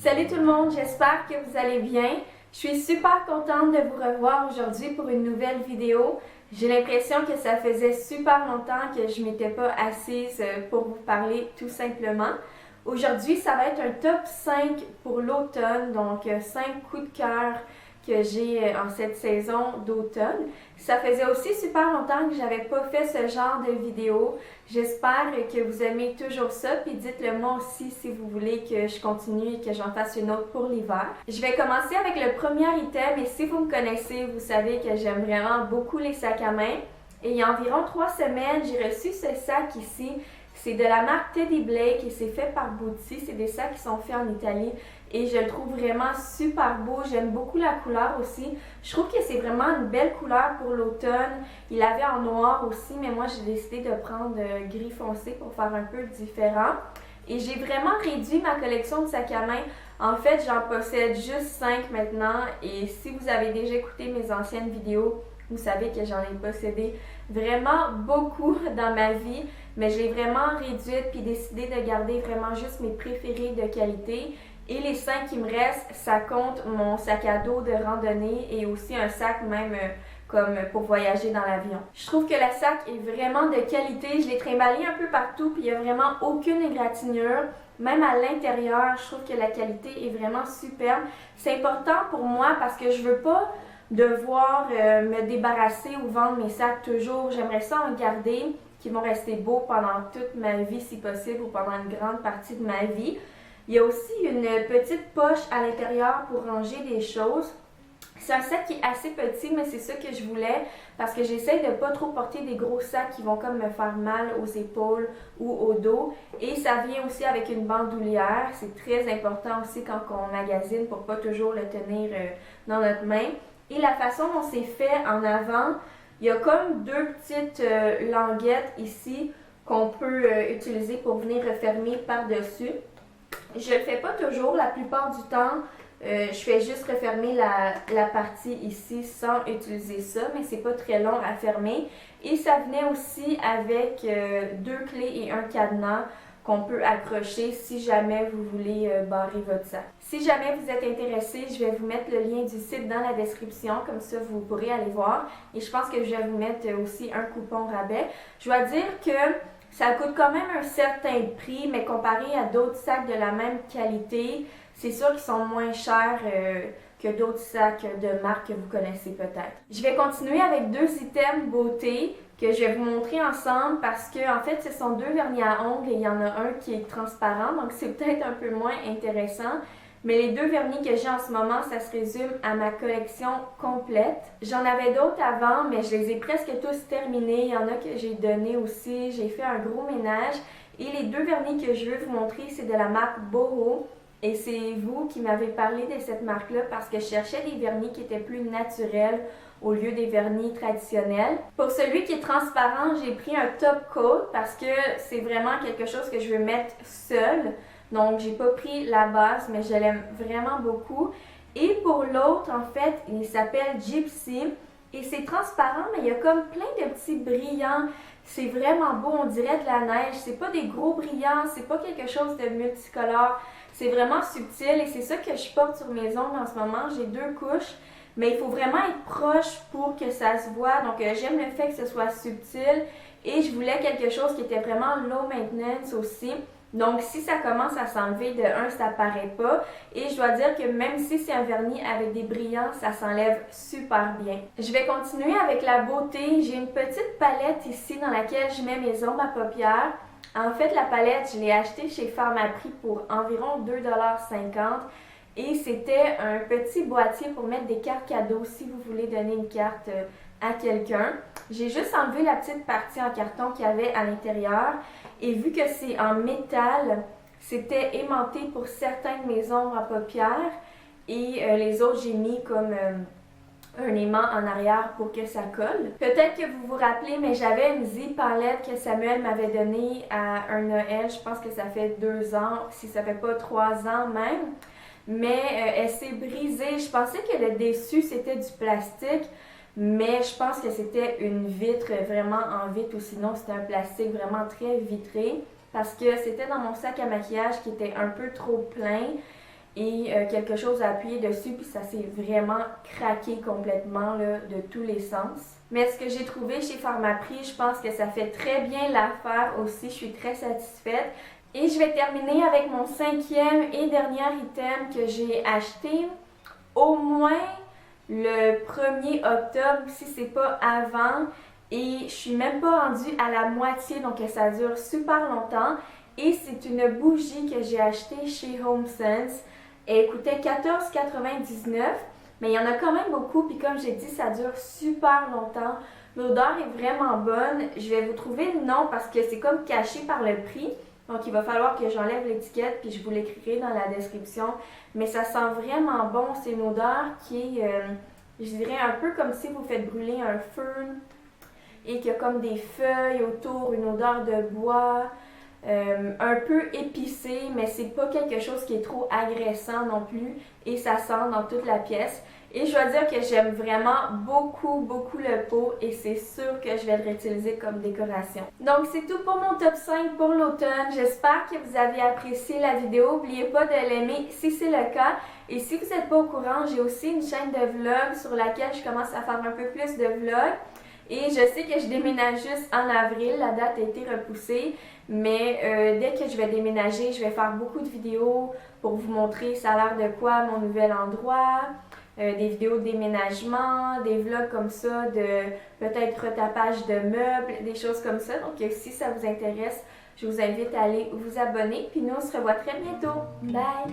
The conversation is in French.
Salut tout le monde, j'espère que vous allez bien. Je suis super contente de vous revoir aujourd'hui pour une nouvelle vidéo. J'ai l'impression que ça faisait super longtemps que je m'étais pas assise pour vous parler tout simplement. Aujourd'hui, ça va être un top 5 pour l'automne, donc 5 coups de cœur que j'ai en cette saison d'automne. Ça faisait aussi super longtemps que j'avais pas fait ce genre de vidéo. J'espère que vous aimez toujours ça, puis dites-le moi aussi si vous voulez que je continue et que j'en fasse une autre pour l'hiver. Je vais commencer avec le premier item, et si vous me connaissez, vous savez que j'aime vraiment beaucoup les sacs à main. Et il y a environ 3 semaines, j'ai reçu ce sac ici. C'est de la marque Teddy Blake et c'est fait par Bootsy. C'est des sacs qui sont faits en Italie et je le trouve vraiment super beau. J'aime beaucoup la couleur aussi. Je trouve que c'est vraiment une belle couleur pour l'automne. Il l'avait en noir aussi, mais moi j'ai décidé de prendre gris foncé pour faire un peu différent. Et j'ai vraiment réduit ma collection de sacs à main. En fait, j'en possède juste 5 maintenant et si vous avez déjà écouté mes anciennes vidéos, vous savez que j'en ai possédé vraiment beaucoup dans ma vie, mais j'ai vraiment réduite puis décidé de garder vraiment juste mes préférés de qualité. Et les 5 qui me restent, ça compte mon sac à dos de randonnée et aussi un sac même comme pour voyager dans l'avion. Je trouve que le sac est vraiment de qualité. Je l'ai trimballé un peu partout puis il n'y a vraiment aucune égratignure. Même à l'intérieur, je trouve que la qualité est vraiment superbe. C'est important pour moi parce que je veux pas devoir me débarrasser ou vendre mes sacs toujours. J'aimerais ça en garder, qui vont rester beaux pendant toute ma vie si possible ou pendant une grande partie de ma vie. Il y a aussi une petite poche à l'intérieur pour ranger des choses. C'est un sac qui est assez petit, mais c'est ça que je voulais parce que j'essaie de pas trop porter des gros sacs qui vont comme me faire mal aux épaules ou au dos. Et ça vient aussi avec une bandoulière. C'est très important aussi quand on magasine pour pas toujours le tenir dans notre main. Et la façon dont c'est fait en avant, il y a comme deux petites languettes ici qu'on peut utiliser pour venir refermer par-dessus. Je le fais pas toujours, la plupart du temps, je fais juste refermer la partie ici sans utiliser ça, mais c'est pas très long à fermer. Et ça venait aussi avec 2 clés et un cadenas qu'on peut accrocher si jamais vous voulez barrer votre sac. Si jamais vous êtes intéressé, je vais vous mettre le lien du site dans la description, comme ça vous pourrez aller voir. Et je pense que je vais vous mettre aussi un coupon rabais. Je dois dire que ça coûte quand même un certain prix, mais comparé à d'autres sacs de la même qualité, c'est sûr qu'ils sont moins chers que d'autres sacs de marque que vous connaissez peut-être. Je vais continuer avec 2 items beauté que je vais vous montrer ensemble parce que en fait ce sont 2 vernis à ongles et il y en a un qui est transparent, donc c'est peut-être un peu moins intéressant. Mais les 2 vernis que j'ai en ce moment, ça se résume à ma collection complète. J'en avais d'autres avant, mais je les ai presque tous terminés. Il y en a que j'ai donné aussi. J'ai fait un gros ménage. Et les 2 vernis que je veux vous montrer, c'est de la marque Boho. Et c'est vous qui m'avez parlé de cette marque-là parce que je cherchais des vernis qui étaient plus naturels au lieu des vernis traditionnels. Pour celui qui est transparent, j'ai pris un top coat parce que c'est vraiment quelque chose que je veux mettre seul. Donc, j'ai pas pris la base, mais je l'aime vraiment beaucoup. Et pour l'autre, en fait, il s'appelle Gypsy. Et c'est transparent, mais il y a comme plein de petits brillants. C'est vraiment beau, on dirait de la neige. C'est pas des gros brillants, c'est pas quelque chose de multicolore. C'est vraiment subtil et c'est ça que je porte sur mes ongles en ce moment. J'ai 2 couches, mais il faut vraiment être proche pour que ça se voit. Donc, j'aime le fait que ce soit subtil. Et je voulais quelque chose qui était vraiment low maintenance aussi. Donc, si ça commence à s'enlever, de 1, ça paraît pas. Et je dois dire que même si c'est un vernis avec des brillants, ça s'enlève super bien. Je vais continuer avec la beauté. J'ai une petite palette ici dans laquelle je mets mes ombres à paupières. En fait, la palette, je l'ai achetée chez Pharmaprix pour environ 2,50 $. Et c'était un petit boîtier pour mettre des cartes cadeaux si vous voulez donner une carte à quelqu'un. J'ai juste enlevé la petite partie en carton qu'il y avait à l'intérieur. Et vu que c'est en métal, c'était aimanté pour certains de mes ombres à paupières. Et les autres, j'ai mis comme un aimant en arrière pour que ça colle. Peut-être que vous vous rappelez, mais j'avais une zip palette que Samuel m'avait donnée à un Noël. Je pense que ça fait 2 ans, si ça fait pas 3 ans même. Mais elle s'est brisée. Je pensais que le dessus c'était du plastique, mais je pense que c'était une vitre vraiment en vitre ou sinon c'était un plastique vraiment très vitré parce que c'était dans mon sac à maquillage qui était un peu trop plein et quelque chose à appuyer dessus, puis ça s'est vraiment craqué complètement là, de tous les sens. Mais ce que j'ai trouvé chez Pharmaprix, je pense que ça fait très bien l'affaire aussi, je suis très satisfaite. Et je vais terminer avec mon cinquième et dernier item que j'ai acheté au moins le 1er octobre, si c'est pas avant. Et je suis même pas rendue à la moitié, donc ça dure super longtemps. Et c'est une bougie que j'ai achetée chez HomeSense. Elle coûtait $14,99, mais il y en a quand même beaucoup. Puis comme j'ai dit, ça dure super longtemps. L'odeur est vraiment bonne. Je vais vous trouver le nom parce que c'est comme caché par le prix. Donc il va falloir que j'enlève l'étiquette puis je vous l'écrirai dans la description. Mais ça sent vraiment bon. C'est une odeur qui est, je dirais, un peu comme si vous faites brûler un feu et qu'il y a comme des feuilles autour, une odeur de bois, un peu épicé, mais c'est pas quelque chose qui est trop agressant non plus et ça sent dans toute la pièce. Et je dois dire que j'aime vraiment beaucoup le pot et c'est sûr que je vais le réutiliser comme décoration. Donc c'est tout pour mon top 5 pour l'automne. J'espère que vous avez apprécié la vidéo. N'oubliez pas de l'aimer si c'est le cas. Et si vous n'êtes pas au courant, j'ai aussi une chaîne de vlogs sur laquelle je commence à faire un peu plus de vlogs. Et je sais que je déménage juste en avril, la date a été repoussée, mais dès que je vais déménager, je vais faire beaucoup de vidéos pour vous montrer ça a l'air de quoi mon nouvel endroit, des vidéos de déménagement, des vlogs comme ça, de peut-être retapage de meubles, des choses comme ça. Donc si ça vous intéresse, je vous invite à aller vous abonner, puis nous on se revoit très bientôt. Bye!